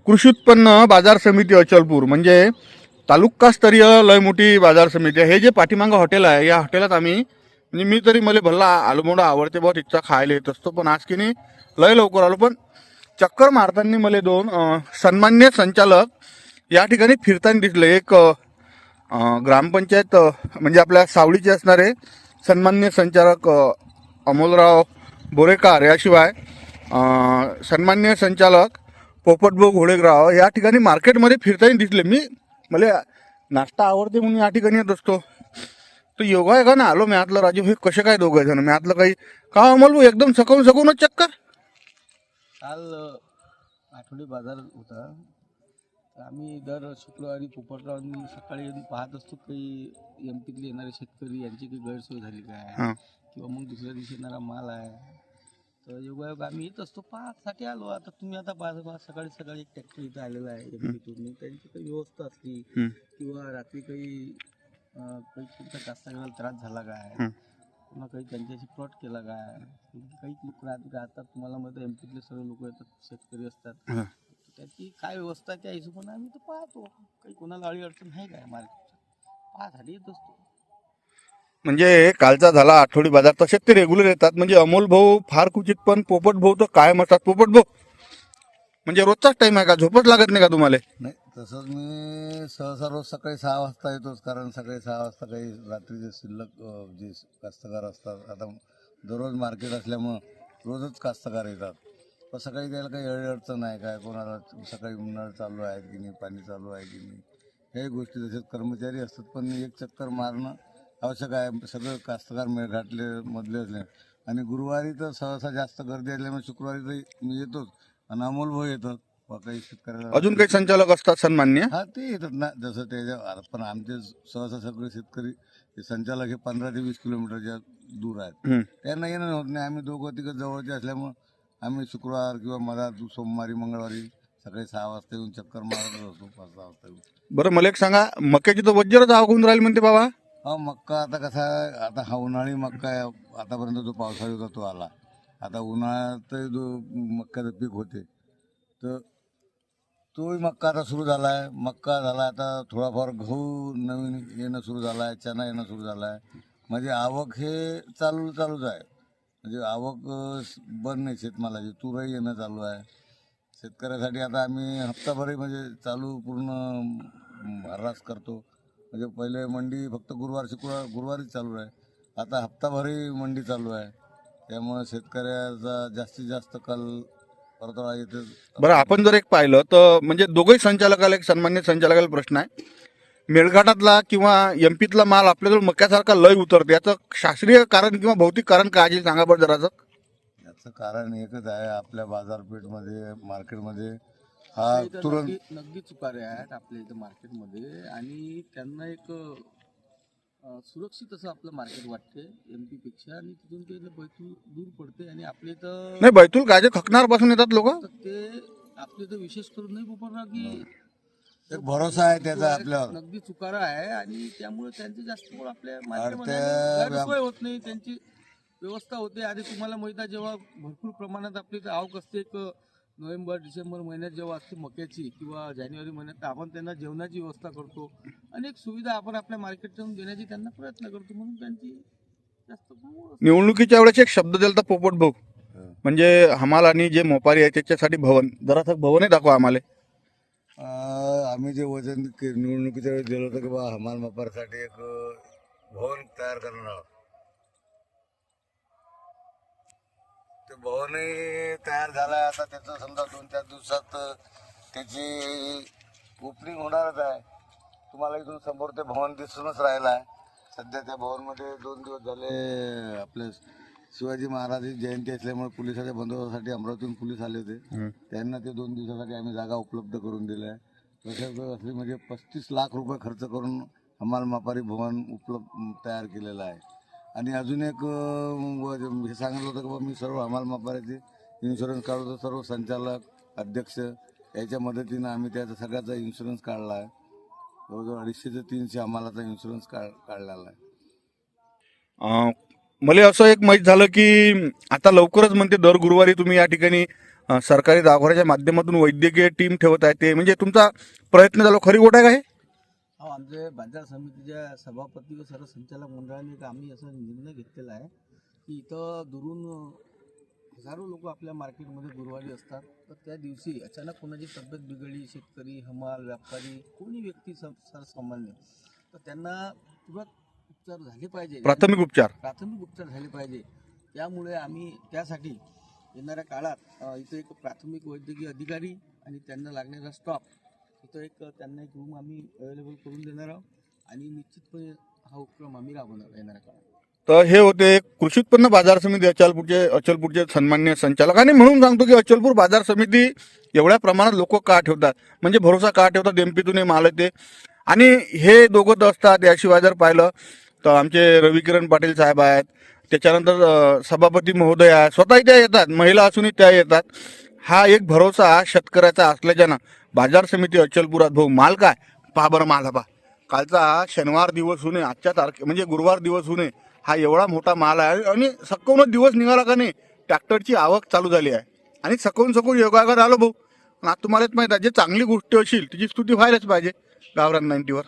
कृषी उत्पन्न बाजार समिती अचलपूर म्हणजे तालुकास्तरीय लय मोठी बाजार समिती आहे. हे जे पाठीमागं हॉटेल आहे या हॉटेलात आम्ही म्हणजे मी तरी मला भल्ला आलूमोडा आवडते बहुत इच्छा खायला येत असतो, पण आज की नाही लय लवकर आलो. पण चक्कर मारताना मला दोन सन्मान्य संचालक या ठिकाणी फिरताना दिसले. एक ग्रामपंचायत म्हणजे आपल्या सावळीचे असणारे सन्मान्य संचालक अमोलराव बोरेकर, याशिवाय सन्मान्य संचालक पोपटभाऊ घोडेगाव या ठिकाणी मार्केटमध्ये फिरताना दिसले. मला नाश्ता आवडते म्हणून या ठिकाणी येत असतो. तर योगा आहे का ना आलो मी आतलं राजू हे कसे काय दोघं जण मी आतलं काही का अमोल भाऊ एकदम सकूनच चक्कर. काल आठवडी बाजार होता. आम्ही दर शुक्रवारी पोपटराव सकाळी येऊन पाहत असतो काही एमपीतले येणारे शेतकरी यांची काही गैरसोय झाली काय किंवा मग दुसऱ्या दिवशी येणारा माल आहे. तर योगायोग आम्ही येत असतो पाहण्यासाठी आलो. आता तुम्ही आता पाहता सकाळी सकाळी एक ट्रॅक्टर इथं आलेला आहे एमपीतून, त्यांची काही व्यवस्था असली किंवा रात्री काही तुमच्या कास्तकाराला त्रास झाला काय पुन्हा काही त्यांच्याशी फ्रॉड केला काय, काही लोक राहतात तुम्हाला मध्ये एमपीतले सर्व लोक येतात शेतकरी असतात, त्याची काय व्यवस्था आहे त्या हिशोबाने आम्ही तर पाहतो. काही कोणाला अडी अडचण आहे काय मार्केटच्या पाहण्यासाठी येत असतो. म्हणजे कालचा झाला आठवडी बाजार तसेच ते रेग्युलर येतात. म्हणजे अमोल भाऊ फार क्वचित, पण पोपट भाऊ तर कायम असतात. पोपट भाऊ म्हणजे रोजचाच टाइम आहे का, झोपच लागत नाही का तुम्हाला? नाही तसंच मी सहसा रोज सकाळी 6 वाजता येतोच, कारण सकाळी 6 वाजता काही रात्रीचे शिल्लक जे कास्तकार असतात, आता दररोज मार्केट असल्यामुळं रोजच कास्तकार येतात. पण सकाळी त्याला काही अडचण नाही काय, कोणाला सकाळी नळ चालू आहे की नाही, पाणी चालू आहे की नाही, ह्याही गोष्टी तसेच कर्मचारी असतात. पण एक चक्कर मारणं आवश्यक आहे. सगळं कास्तकार मेळघाटले मधले असले आणि गुरुवारी तर सहसा जास्त गर्दी असल्यामुळे शुक्रवारी तर मी येतोच आणि अमोल भाऊ येतात. काही शेतकऱ्याला अजून काही संचालक असतात सन्मान्य? हा ते येतात ना, जसं त्याच्या पण आमचे सहसा सगळे शेतकरी हे संचालक हे 15 ते 20 किलोमीटरच्या दूर आहेत, त्यांना येणं होत नाही. आम्ही दोघं तिघं जवळचे असल्यामुळं आम्ही शुक्रवार किंवा मधात सोमवारी मंगळवारी सकाळी 6 वाजता येऊन चक्कर मारत असतो, 5-6 वाजता येऊन. बरं मला एक सांगा, मक्याची तर वज्रच आवकून राहील म्हणते बाबा. हा मक्का आता कसा आहे, आता हा उन्हाळी मक्का आहे. आतापर्यंत जो पावसाळी होता तो आला. आता उन्हाळ्यात जो मक्याचं पीक होते तर तोही मक्का आता सुरू झाला आहे. मक्का झाला, आता थोडाफार गहू नवीन येणं सुरू झाला आहे, चणा येणं सुरू झाला आहे. म्हणजे आवक हे चालूच आहे. म्हणजे आवक बंद नाही शेतमालाची. तूरही येणं चालू आहे शेतकऱ्यासाठी. आता आम्ही हप्ताभरही म्हणजे चालू पूर्ण हरास करतो. म्हणजे पहिले मंडी फक्त गुरुवारीच चालू आहे, आता हप्ताभरही मंडी चालू आहे. त्यामुळे शेतकऱ्याचा जास्तीत जास्त कल परतावा येते. बरं आपण जर एक पाहिलं तर म्हणजे दोघंही संचालकाला, एक सन्मान्य संचालकाला प्रश्न आहे, मेळघाटातला किंवा एमपीतला माल आपल्याजवळ मक्यासारखा लय उतरतो, याचं शास्त्रीय कारण किंवा भौतिक कारण काय आहे सांगा बरं जराचं. याचं कारण एकच आहे, आपल्या बाजारपेठमध्ये मार्केटमध्ये हा तुरंत नगदी चुकारे आहेत आपल्या इथं मार्केटमध्ये आणि त्यांना एक सुरक्षित असं आपलं मार्केट वाटते एमपी पेक्षा, आणि तिथून ते बैतूल दूर पडते आणि आपले इथं नाही बैतूल गाजे खकनार पासून येतात लोक, ते आपले इथं विशेष करून नाही पोपटराव की एक भरोसा आहे त्याचा आपल्यावर. नगदी चुकारा आहे आणि त्यामुळे त्यांचे जास्त वेळ आपल्या मार्केटमध्ये गैरसोय होत नाही, त्यांची व्यवस्था होते. आधी तुम्हाला माहिती आहे जेव्हा भरपूर प्रमाणात आपली इथं आवक असते, एक नोव्हेंबर डिसेंबर महिन्यात जेव्हा असते मक्याची किंवा जानेवारी महिन्यात, तर आपण त्यांना जेवणाची व्यवस्था करतो. अनेक सुविधा आपण आपल्या मार्केटतून देण्याची त्यांना प्रयत्न करतो, म्हणून त्यांची जास्त निवडणुकीच्या वेळेस एक शब्द दिला तर पोपट भाऊ, म्हणजे हमाल आणि जे मोपारी आहे त्याच्यासाठी भवन, जरासं भवनही दाखवा आम्हाला. आम्ही जे वजन निवडणुकीच्या वेळेस दिलं होतं की बा हमाल मापारसाठी एक भवन तयार करणार आहोत. ते भवनही तयार झालं आहे. आता त्याचं समजा 2-4 दिवसात त्याची ओपनिंग होणारच आहे. तुम्हाला इथून समोर ते भवन दिसूनच राहिलं आहे. सध्या त्या भवनमध्ये 2 दिवस झाले आपले शिवाजी महाराजांची जयंती असल्यामुळे पोलिसाच्या बंदोबस्तासाठी अमरावतीहून पोलीस आले होते. त्यांना ते 2 दिवसासाठी आम्ही जागा उपलब्ध करून दिल्या आहे. तसंच असली म्हणजे 35 लाख रुपये खर्च करून हमाल मापारी भवन तयार केलेलं आहे. आणि अजून एक हे सांगितलं होतं की बा मी सर्व हमाल मापारीचे इन्शुरन्स काढतो. सर्व संचालक अध्यक्ष याच्या मदतीनं आम्ही त्याचा सगळ्याचा इन्शुरन्स काढला आहे. जवळजवळ 250 ते 300 हमालाचा इन्शुरन्स काढलेला आहे. मला असं एक माहीत झालं की आता लवकरच म्हणते दर गुरुवारी तुम्ही या ठिकाणी सरकारी दवाखान्याच्या माध्यमातून वैद्यकीय टीम ठेवत आहे ते म्हणजे तुमचा प्रयत्न झाला खरी गोष्ट आहे का हे? हो, आमच्या बाजार समितीच्या सभापती व सर्व संचालक मंडळाने एक आम्ही असा निर्णय घेतलेला आहे की इथं दुरून हजारो लोक आपल्या मार्केटमध्ये गुरुवारी असतात. तर त्या दिवशी अचानक कोणाची तब्येत बिघडली, शेतकरी, हमाल, व्यापारी, कोणी व्यक्ती सर्वसामान्य, तर त्यांना तुरंत उपचार झाले पाहिजे, प्राथमिक उपचार झाले पाहिजे. त्यामुळे आम्ही त्यासाठी येणाऱ्या काळात इथं एक प्राथमिक वैद्यकीय अधिकारी आणि त्यांना लागणारा स्टॉफ इथं त्यांना एक रूम आम्ही अवेलेबल करून देणार आहोत आणि निश्चितपणे हा उपक्रम आम्ही राबवणार येणाऱ्या काळात. तर हे होते कृषी उत्पन्न बाजार समिती अचलपूरचे सन्मान्य संचालक. आणि म्हणून सांगतो की अचलपूर बाजार समिती एवढ्या प्रमाणात लोक का ठेवतात म्हणजे भरोसा का ठेवतात, एमपीतून हे माल येते. आणि हे दोघं तर असतात. याशिवाय जर पाहिलं तर आमचे रविकिरण पाटील साहेब आहेत, त्याच्यानंतर सभापती महोदय आहेत, स्वतः त्या येतात, महिला असूनही त्या येतात. हा एक भरोसा शेतकऱ्याचा असल्याच्यानं बाजार समिती अचलपुरात भाऊ माल काय पहा बरं, माल हा पहा, कालचा शनिवार दिवस होणे, आजच्या तारखे म्हणजे गुरुवार दिवस होणे, हा एवढा मोठा माल आहे. आणि सकाळून दिवस निघाला का नाही, ट्रॅक्टरची आवक चालू झाली आहे. आणि सकाळून योगागर आलो भाऊ. आज तुम्हालाच माहित आहे, जे चांगली गोष्ट असेल तिची स्तुती व्हायलाच पाहिजे. गावरान 90वर.